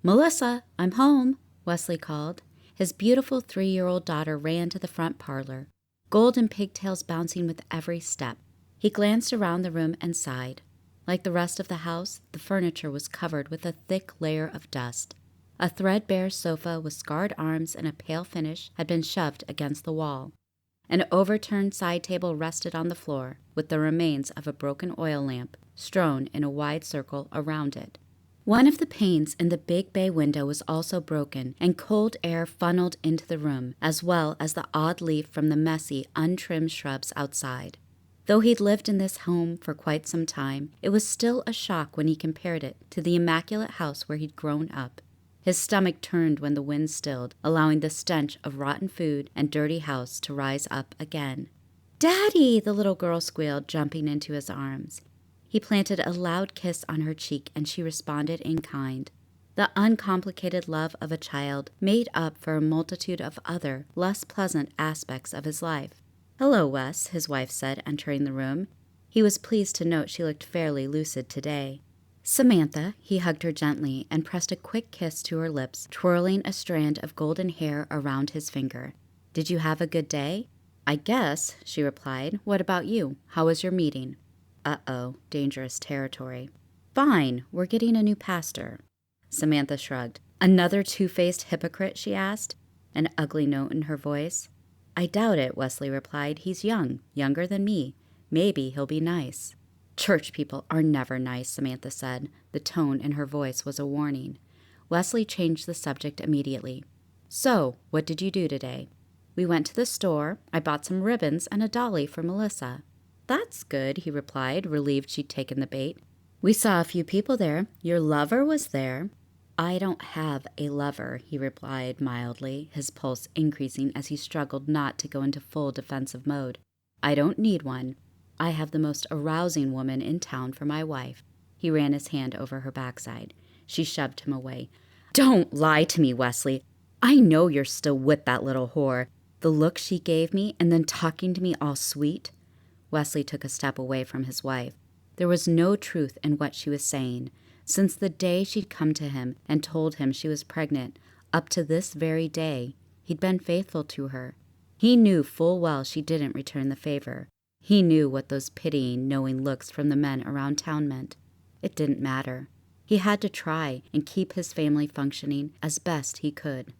"Melissa, I'm home," Wesley called. His beautiful 3-year-old daughter ran to the front parlor, golden pigtails bouncing with every step. He glanced around the room and sighed. Like the rest of the house, the furniture was covered with a thick layer of dust. A threadbare sofa with scarred arms and a pale finish had been shoved against the wall. An overturned side table rested on the floor, with the remains of a broken oil lamp strewn in a wide circle around it. One of the panes in the big bay window was also broken, and cold air funneled into the room, as well as the odd leaf from the messy, untrimmed shrubs outside. Though he'd lived in this home for quite some time, it was still a shock when he compared it to the immaculate house where he'd grown up. His stomach turned when the wind stilled, allowing the stench of rotten food and dirty house to rise up again. "Daddy!" the little girl squealed, jumping into his arms. He planted a loud kiss on her cheek, and she responded in kind. The uncomplicated love of a child made up for a multitude of other, less pleasant aspects of his life. "Hello, Wes," his wife said, entering the room. He was pleased to note she looked fairly lucid today. "Samantha," he hugged her gently and pressed a quick kiss to her lips, twirling a strand of golden hair around his finger. "Did you have a good day?" "I guess," she replied. "What about you? How was your meeting?" "Uh-oh, dangerous territory." "Fine, we're getting a new pastor." Samantha shrugged. "Another two-faced hypocrite?" she asked, an ugly note in her voice. "I doubt it," Wesley replied. "He's young, younger than me. Maybe he'll be nice." "Church people are never nice," Samantha said. The tone in her voice was a warning. Wesley changed the subject immediately. "So, what did you do today?" "We went to the store. I bought some ribbons and a dolly for Melissa." "That's good," he replied, relieved she'd taken the bait. "We saw a few people there. Your lover was there." "I don't have a lover," he replied mildly, his pulse increasing as he struggled not to go into full defensive mode. "I don't need one. I have the most arousing woman in town for my wife." He ran his hand over her backside. She shoved him away. "Don't lie to me, Wesley. I know you're still with that little whore. The look she gave me, and then talking to me all sweet." Wesley took a step away from his wife. There was no truth in what she was saying. Since the day she'd come to him and told him she was pregnant, up to this very day, he'd been faithful to her. He knew full well she didn't return the favor. He knew what those pitying, knowing looks from the men around town meant. It didn't matter. He had to try and keep his family functioning as best he could.